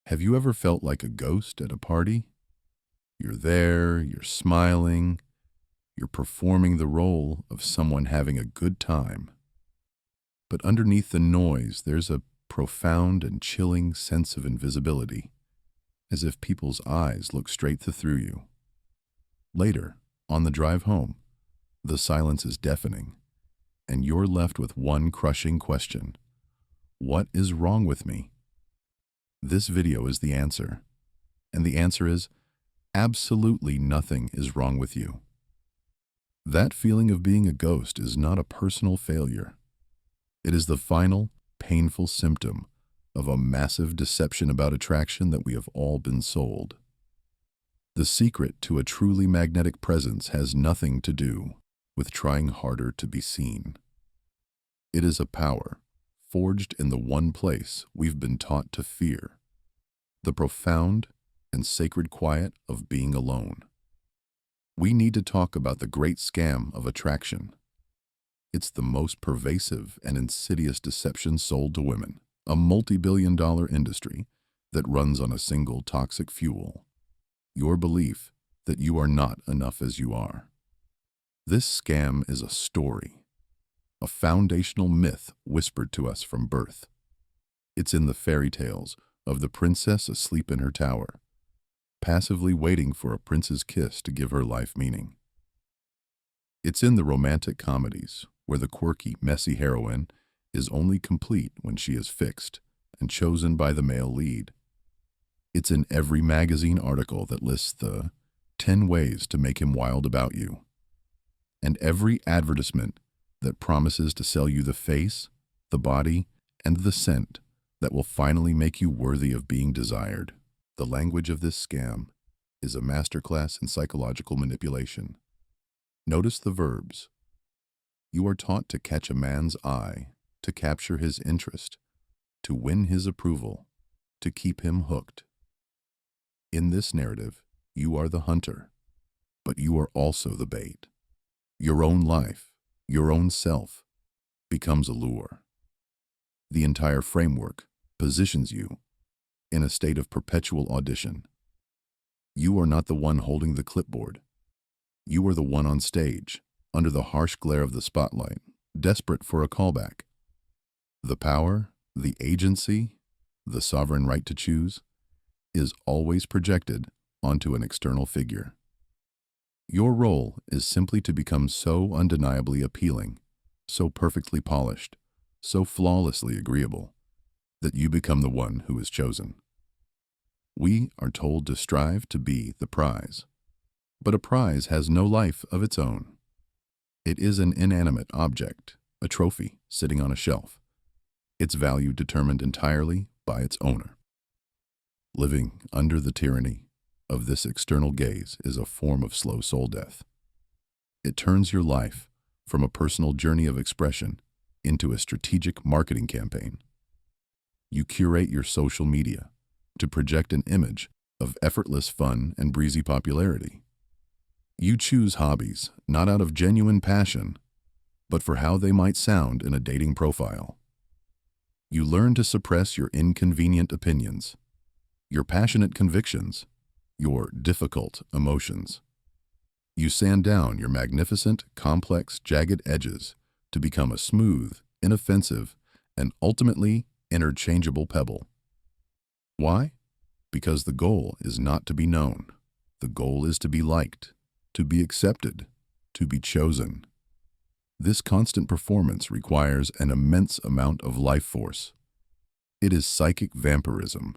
Have you ever felt like a ghost at a party? You're there, you're smiling, you're performing the role of someone having a good time. But underneath the noise, there's a profound and chilling sense of invisibility, as if people's eyes look straight through you. Later, on the drive home, the silence is deafening, and you're left with one crushing question. What is wrong with me? This video is the answer, and the answer is absolutely nothing is wrong with you. That feeling of being a ghost is not a personal failure. It is the final, painful symptom of a massive deception about attraction that we have all been sold. The secret to a truly magnetic presence has nothing to do with trying harder to be seen. It is a power forged in the one place we've been taught to fear, the profound and sacred quiet of being alone. We need to talk about the great scam of attraction. It's the most pervasive and insidious deception sold to women, a multi-billion-dollar industry that runs on a single toxic fuel: your belief that you are not enough as you are. This scam is a story, a foundational myth whispered to us from birth. It's in the fairy tales of the princess asleep in her tower, passively waiting for a prince's kiss to give her life meaning. It's in the romantic comedies where the quirky, messy heroine is only complete when she is fixed and chosen by the male lead. It's in every magazine article that lists the 10 ways to make him wild about you, and every advertisement that promises to sell you the face, the body, and the scent that will finally make you worthy of being desired. The language of this scam is a masterclass in psychological manipulation. Notice the verbs. You are taught to catch a man's eye, to capture his interest, to win his approval, to keep him hooked. In this narrative, you are the hunter, but you are also the bait. Your own life, your own self, becomes a lure. The entire framework positions you in a state of perpetual audition. You are not the one holding the clipboard. You are the one on stage, under the harsh glare of the spotlight, desperate for a callback. The power, the agency, the sovereign right to choose, is always projected onto an external figure. Your role is simply to become so undeniably appealing, so perfectly polished, so flawlessly agreeable, that you become the one who is chosen. We are told to strive to be the prize, but a prize has no life of its own. It is an inanimate object, a trophy sitting on a shelf, its value determined entirely by its owner. Living under the tyranny of this external gaze is a form of slow soul death. It turns your life from a personal journey of expression into a strategic marketing campaign. You curate your social media to project an image of effortless fun and breezy popularity. You choose hobbies not out of genuine passion, but for how they might sound in a dating profile. You learn to suppress your inconvenient opinions, your passionate convictions, your difficult emotions. You sand down your magnificent, complex, jagged edges to become a smooth, inoffensive, and ultimately interchangeable pebble. Why? Because the goal is not to be known. The goal is to be liked, to be accepted, to be chosen. This constant performance requires an immense amount of life force. It is psychic vampirism.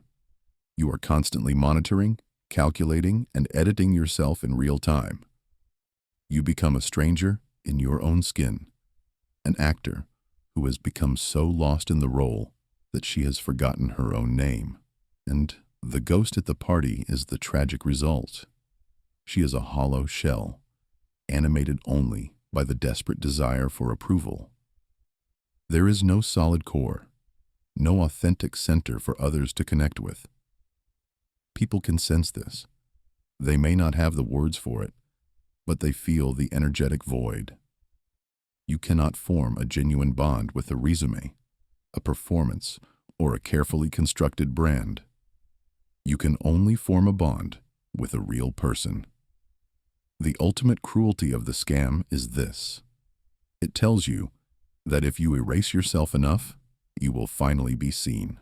You are constantly monitoring, calculating, and editing yourself in real time. You become a stranger in your own skin, an actor who has become so lost in the role that she has forgotten her own name. And the ghost at the party is the tragic result. She is a hollow shell, animated only by the desperate desire for approval. There is no solid core, no authentic center for others to connect with. People can sense this. They may not have the words for it, but they feel the energetic void. You cannot form a genuine bond with a resume, a performance, or a carefully constructed brand. You can only form a bond with a real person. The ultimate cruelty of the scam is this. It tells you that if you erase yourself enough, you will finally be seen.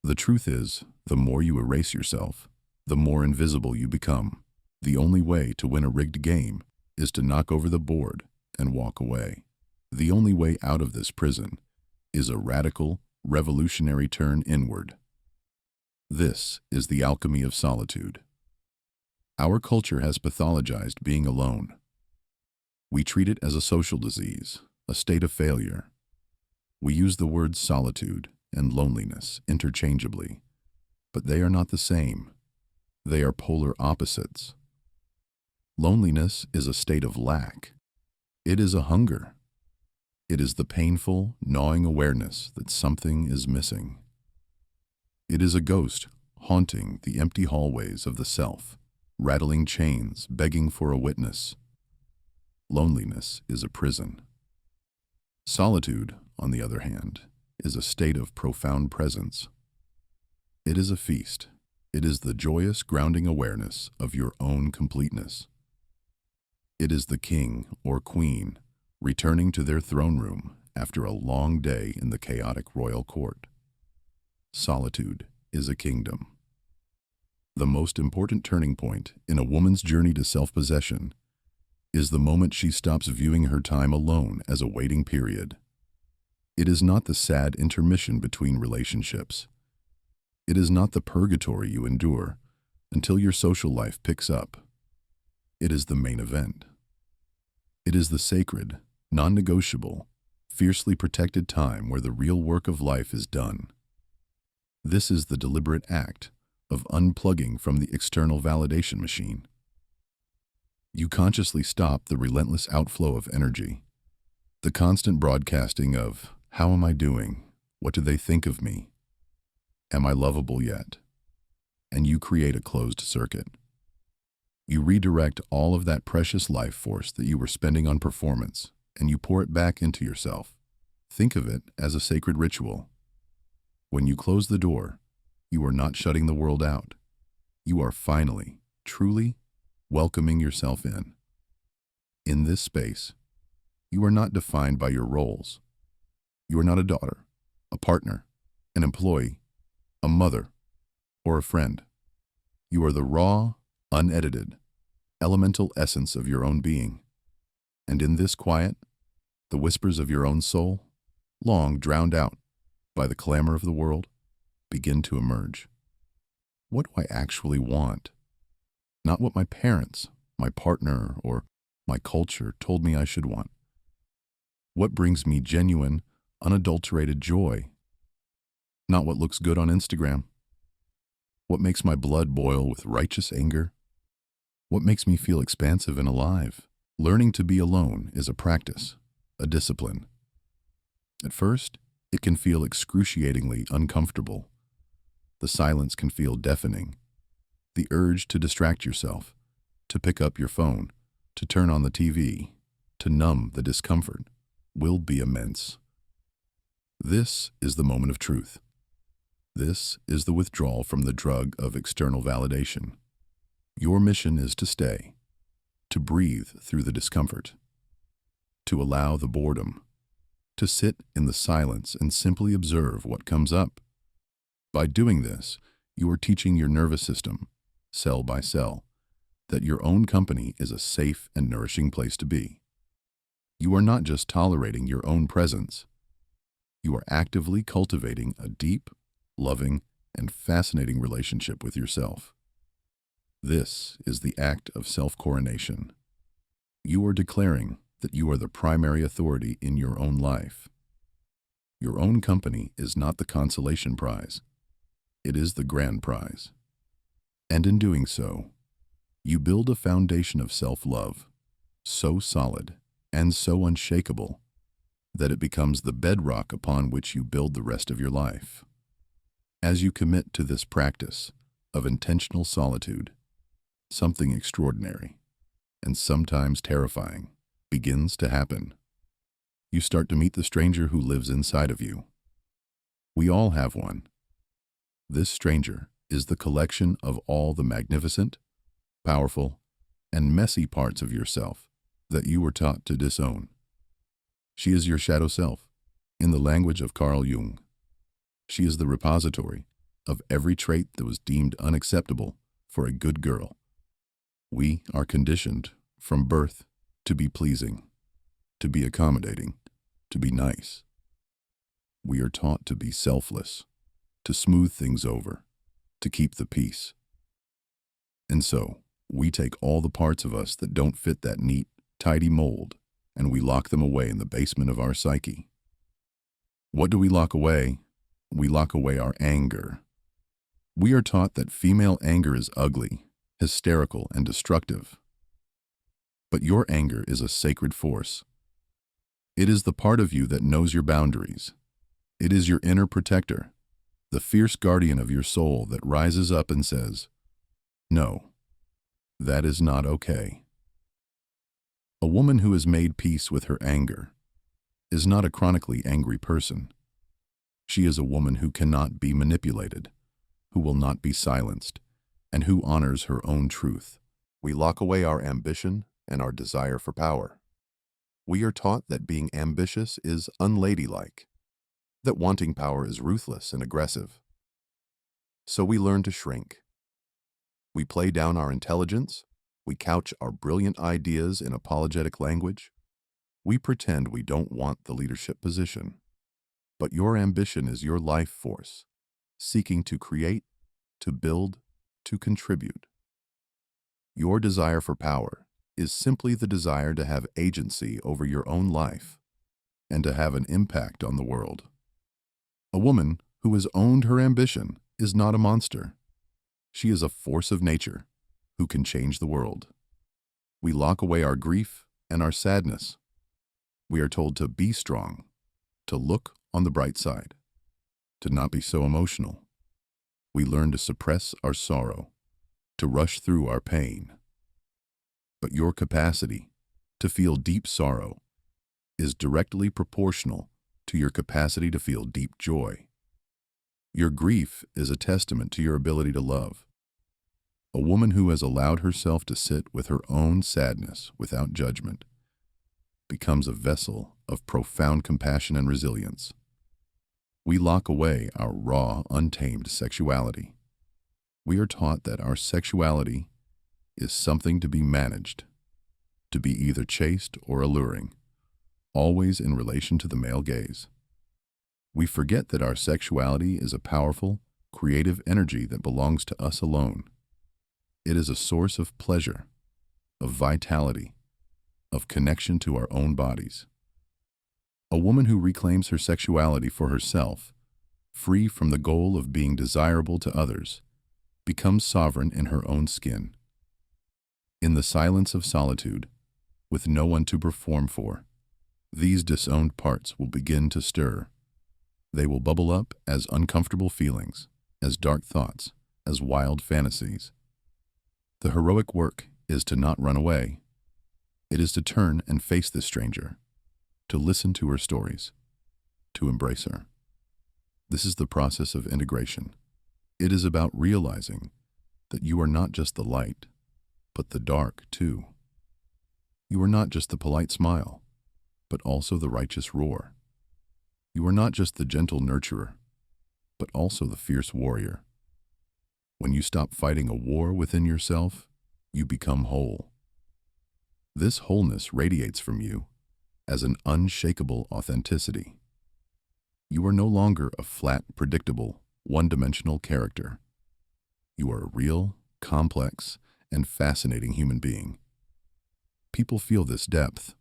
The truth is, the more you erase yourself, the more invisible you become. The only way to win a rigged game is to knock over the board and walk away. The only way out of this prison is a radical, revolutionary turn inward. This is the alchemy of solitude. Our culture has pathologized being alone. We treat it as a social disease, a state of failure. We use the words solitude and loneliness interchangeably, but they are not the same. They are polar opposites. Loneliness is a state of lack. It is a hunger. It is the painful, gnawing awareness that something is missing. It is a ghost haunting the empty hallways of the self, rattling chains, begging for a witness. Loneliness is a prison. Solitude, on the other hand, is a state of profound presence. It is a feast. It is the joyous grounding awareness of your own completeness. It is the king or queen returning to their throne room after a long day in the chaotic royal court. Solitude is a kingdom. The most important turning point in a woman's journey to self-possession is the moment she stops viewing her time alone as a waiting period. It is not the sad intermission between relationships. It is not the purgatory you endure until your social life picks up. It is the main event. It is the sacred, non-negotiable, fiercely protected time where the real work of life is done. This is the deliberate act of unplugging from the external validation machine. You consciously stop the relentless outflow of energy, the constant broadcasting of, "How am I doing? What do they think of me? Am I lovable yet?" And you create a closed circuit. You redirect all of that precious life force that you were spending on performance, and you pour it back into yourself. Think of it as a sacred ritual. When you close the door, you are not shutting the world out. You are finally, truly welcoming yourself in. In this space, you are not defined by your roles. You are not a daughter, a partner, an employee, a mother, or a friend. You are the raw, unedited, elemental essence of your own being. And in this quiet, the whispers of your own soul, long drowned out by the clamor of the world, begin to emerge. What do I actually want? Not what my parents, my partner, or my culture told me I should want. What brings me genuine, unadulterated joy? Not what looks good on Instagram. What makes my blood boil with righteous anger? What makes me feel expansive and alive? Learning to be alone is a practice, a discipline. At first, it can feel excruciatingly uncomfortable. The silence can feel deafening. The urge to distract yourself, to pick up your phone, to turn on the TV, to numb the discomfort, will be immense. This is the moment of truth. This is the withdrawal from the drug of external validation. Your mission is to stay, to breathe through the discomfort, to allow the boredom, to sit in the silence and simply observe what comes up. By doing this, you are teaching your nervous system, cell by cell, that your own company is a safe and nourishing place to be. You are not just tolerating your own presence. You are actively cultivating a deep, loving, and fascinating relationship with yourself. This is the act of self-coronation. You are declaring that you are the primary authority in your own life. Your own company is not the consolation prize. It is the grand prize. And in doing so, you build a foundation of self-love, so solid and so unshakable that it becomes the bedrock upon which you build the rest of your life. As you commit to this practice of intentional solitude, something extraordinary, and sometimes terrifying, begins to happen. You start to meet the stranger who lives inside of you. We all have one. This stranger is the collection of all the magnificent, powerful, and messy parts of yourself that you were taught to disown. She is your shadow self, in the language of Carl Jung. She is the repository of every trait that was deemed unacceptable for a good girl. We are conditioned from birth to be pleasing, to be accommodating, to be nice. We are taught to be selfless, to smooth things over, to keep the peace. And so, we take all the parts of us that don't fit that neat, tidy mold, and we lock them away in the basement of our psyche. What do we lock away? We lock away our anger. We are taught that female anger is ugly, hysterical, and destructive. But your anger is a sacred force. It is the part of you that knows your boundaries. It is your inner protector, the fierce guardian of your soul that rises up and says, "No, that is not okay." A woman who has made peace with her anger is not a chronically angry person. She is a woman who cannot be manipulated, who will not be silenced, and who honors her own truth. We lock away our ambition and our desire for power. We are taught that being ambitious is unladylike, that wanting power is ruthless and aggressive. So we learn to shrink. We play down our intelligence. We couch our brilliant ideas in apologetic language. We pretend we don't want the leadership position. But your ambition is your life force, seeking to create, to build, to contribute. Your desire for power is simply the desire to have agency over your own life and to have an impact on the world. A woman who has owned her ambition is not a monster. She is a force of nature who can change the world. We lock away our grief and our sadness. We are told to be strong, to look on the bright side, to not be so emotional. We learn to suppress our sorrow, to rush through our pain. But your capacity to feel deep sorrow is directly proportional to your capacity to feel deep joy. Your grief is a testament to your ability to love. A woman who has allowed herself to sit with her own sadness without judgment becomes a vessel of profound compassion and resilience. We lock away our raw, untamed sexuality. We are taught that our sexuality is something to be managed, to be either chaste or alluring, always in relation to the male gaze. We forget that our sexuality is a powerful, creative energy that belongs to us alone. It is a source of pleasure, of vitality, of connection to our own bodies. A woman who reclaims her sexuality for herself, free from the goal of being desirable to others, becomes sovereign in her own skin. In the silence of solitude, with no one to perform for, these disowned parts will begin to stir. They will bubble up as uncomfortable feelings, as dark thoughts, as wild fantasies. The heroic work is to not run away. It is to turn and face this stranger, to listen to her stories, to embrace her. This is the process of integration. It is about realizing that you are not just the light, but the dark too. You are not just the polite smile, but also the righteous roar. You are not just the gentle nurturer, but also the fierce warrior. When you stop fighting a war within yourself, you become whole. This wholeness radiates from you as an unshakable authenticity. You are no longer a flat, predictable, one-dimensional character. You are a real, complex, and fascinating human being. People feel this depth.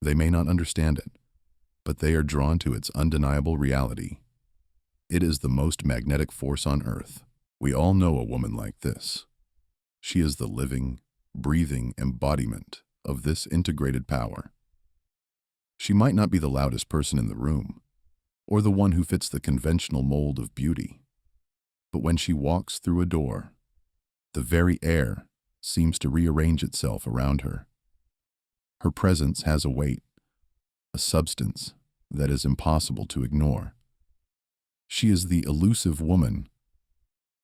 They may not understand it, but they are drawn to its undeniable reality. It is the most magnetic force on earth. We all know a woman like this. She is the living, breathing embodiment of this integrated power. She might not be the loudest person in the room, or the one who fits the conventional mold of beauty, but when she walks through a door, the very air seems to rearrange itself around her. Her presence has a weight, a substance that is impossible to ignore. She is the elusive woman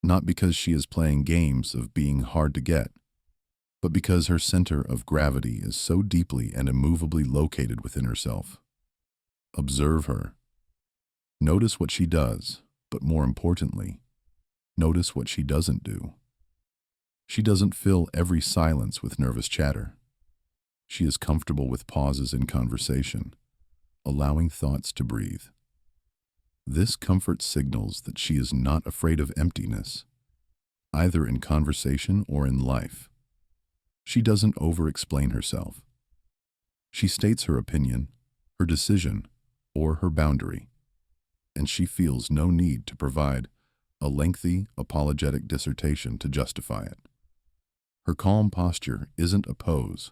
not because she is playing games of being hard to get, but because her center of gravity is so deeply and immovably located within herself. Observe her. Notice what she does, but more importantly, notice what she doesn't do. She doesn't fill every silence with nervous chatter. She is comfortable with pauses in conversation, allowing thoughts to breathe. This comfort signals that she is not afraid of emptiness, either in conversation or in life. She doesn't over-explain herself. She states her opinion, her decision, or her boundary, and she feels no need to provide a lengthy, apologetic dissertation to justify it. Her calm posture isn't a pose.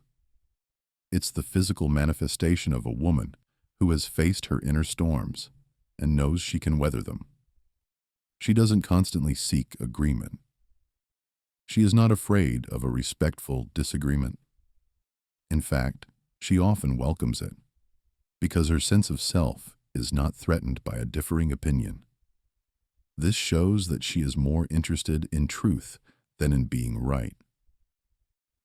It's the physical manifestation of a woman who has faced her inner storms and knows she can weather them. She doesn't constantly seek agreement. She is not afraid of a respectful disagreement. In fact, she often welcomes it, because her sense of self is not threatened by a differing opinion. This shows that she is more interested in truth than in being right.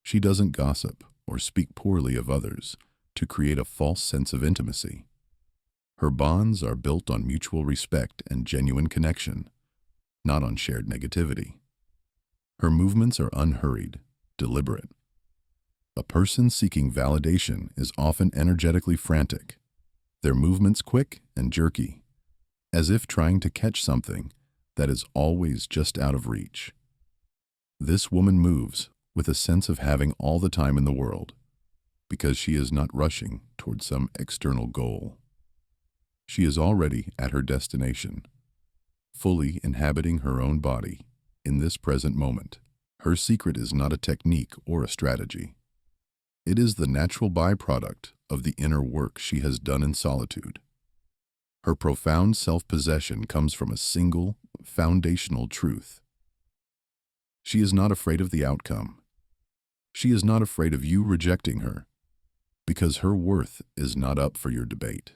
She doesn't gossip or speak poorly of others to create a false sense of intimacy. Her bonds are built on mutual respect and genuine connection, not on shared negativity. Her movements are unhurried, deliberate. A person seeking validation is often energetically frantic, their movements quick and jerky, as if trying to catch something that is always just out of reach. This woman moves with a sense of having all the time in the world, because she is not rushing towards some external goal. She is already at her destination, fully inhabiting her own body in this present moment. Her secret is not a technique or a strategy. It is the natural byproduct of the inner work she has done in solitude. Her profound self-possession comes from a single, foundational truth. She is not afraid of the outcome. She is not afraid of you rejecting her, because her worth is not up for your debate.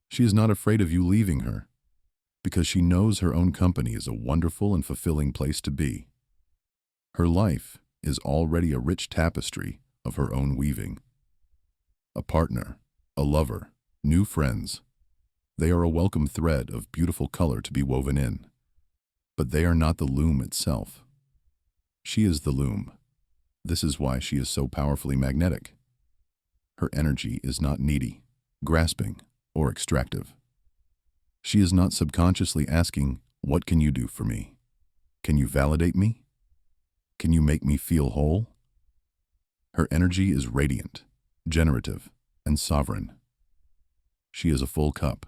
She is not afraid of you leaving her, because she knows her own company is a wonderful and fulfilling place to be. Her life is already a rich tapestry of her own weaving. A partner, a lover, new friends, they are a welcome thread of beautiful color to be woven in, but they are not the loom itself. She is the loom. This is why she is so powerfully magnetic. Her energy is not needy, grasping, or extractive. She is not subconsciously asking, "What can you do for me? Can you validate me? Can you make me feel whole?" Her energy is radiant, generative, and sovereign. She is a full cup.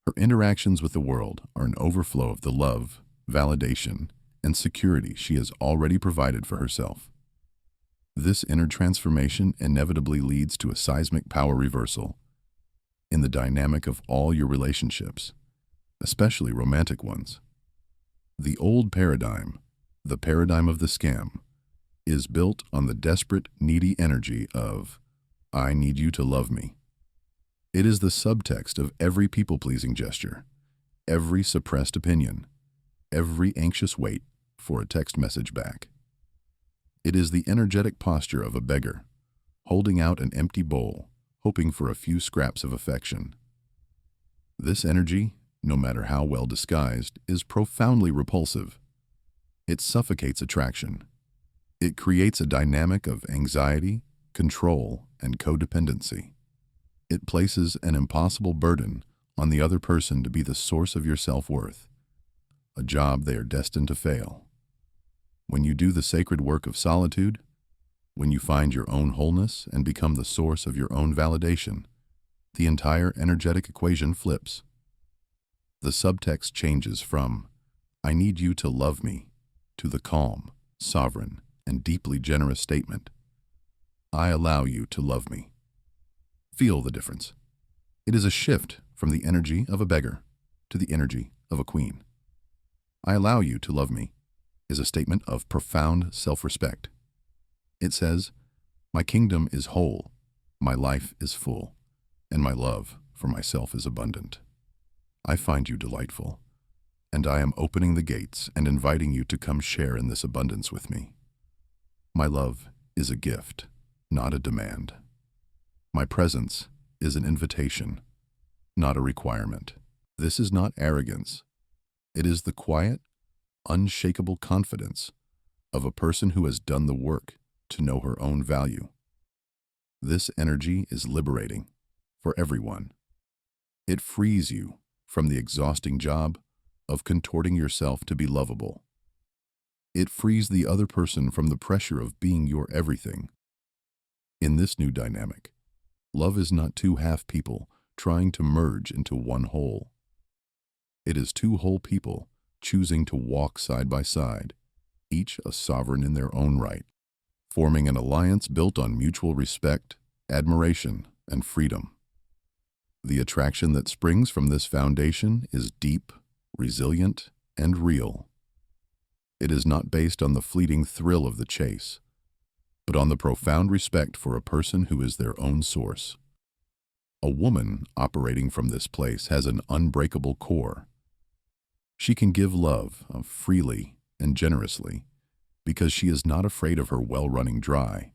Her interactions with the world are an overflow of the love, validation, and security she has already provided for herself. This inner transformation inevitably leads to a seismic power reversal in the dynamic of all your relationships, especially romantic ones. The old paradigm, the paradigm of the scam, is built on the desperate, needy energy of, "I need you to love me." It is the subtext of every people-pleasing gesture, every suppressed opinion, every anxious wait for a text message back. It is the energetic posture of a beggar, holding out an empty bowl, hoping for a few scraps of affection. This energy, no matter how well disguised, is profoundly repulsive. It suffocates attraction. It creates a dynamic of anxiety, control, and codependency. It places an impossible burden on the other person to be the source of your self-worth, a job they are destined to fail. When you do the sacred work of solitude, when you find your own wholeness and become the source of your own validation, the entire energetic equation flips. The subtext changes from, "I need you to love me," to the calm, sovereign, and deeply generous statement, "I allow you to love me." Feel the difference. It is a shift from the energy of a beggar to the energy of a queen. "I allow you to love me" is a statement of profound self-respect. It says, "My kingdom is whole, my life is full, and my love for myself is abundant. I find you delightful, and I am opening the gates and inviting you to come share in this abundance with me. My love is a gift, not a demand. My presence is an invitation, not a requirement. This is not arrogance. It is the quiet, unshakable confidence of a person who has done the work to know her own value. This energy is liberating for everyone. It frees you from the exhausting job of contorting yourself to be lovable. It frees the other person from the pressure of being your everything. In this new dynamic, love is not two half people trying to merge into one whole. It is two whole people choosing to walk side by side, each a sovereign in their own right, forming an alliance built on mutual respect, admiration, and freedom. The attraction that springs from this foundation is deep, resilient, and real. It is not based on the fleeting thrill of the chase, but on the profound respect for a person who is their own source. A woman operating from this place has an unbreakable core. She can give love freely and generously because she is not afraid of her well running dry.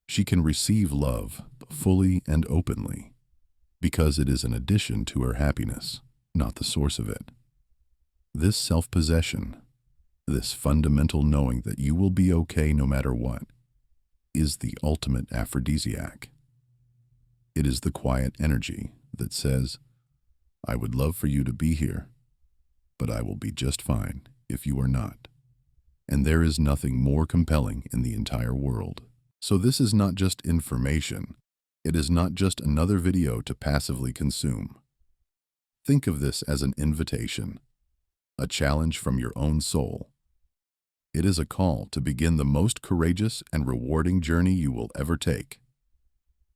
She can receive love fully and openly because it is an addition to her happiness, not the source of it. This self-possession, this fundamental knowing that you will be okay no matter what, is the ultimate aphrodisiac. It is the quiet energy that says, I would love for you to be here, but I will be just fine if you are not. And there is nothing more compelling in the entire world. So this is not just information. It is not just another video to passively consume. Think of this as an invitation, a challenge from your own soul. It is a call to begin the most courageous and rewarding journey you will ever take.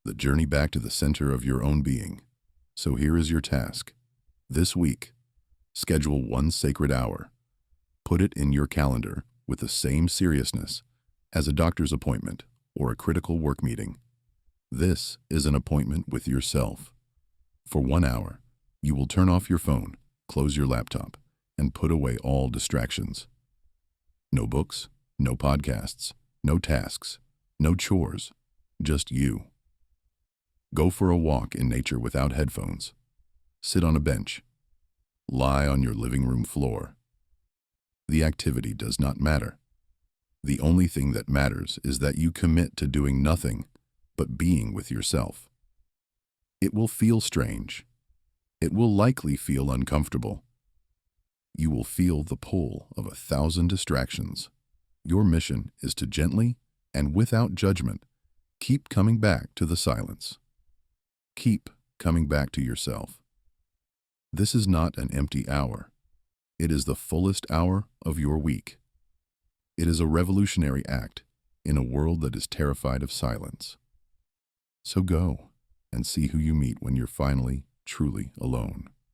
The journey back to the center of your own being. So here is your task. This week, schedule one sacred hour. Put it in your calendar with the same seriousness as a doctor's appointment or a critical work meeting. This is an appointment with yourself. For 1 hour, you will turn off your phone, close your laptop, and put away all distractions. No books, no podcasts, no tasks, no chores, just you. Go for a walk in nature without headphones. Sit on a bench. Lie on your living room floor. The activity does not matter. The only thing that matters is that you commit to doing nothing but being with yourself. It will feel strange. It will likely feel uncomfortable. You will feel the pull of 1,000 distractions. Your mission is to gently and without judgment keep coming back to the silence. Keep coming back to yourself. This is not an empty hour. It is the fullest hour of your week. It is a revolutionary act in a world that is terrified of silence. So go and see who you meet when you're finally, truly alone.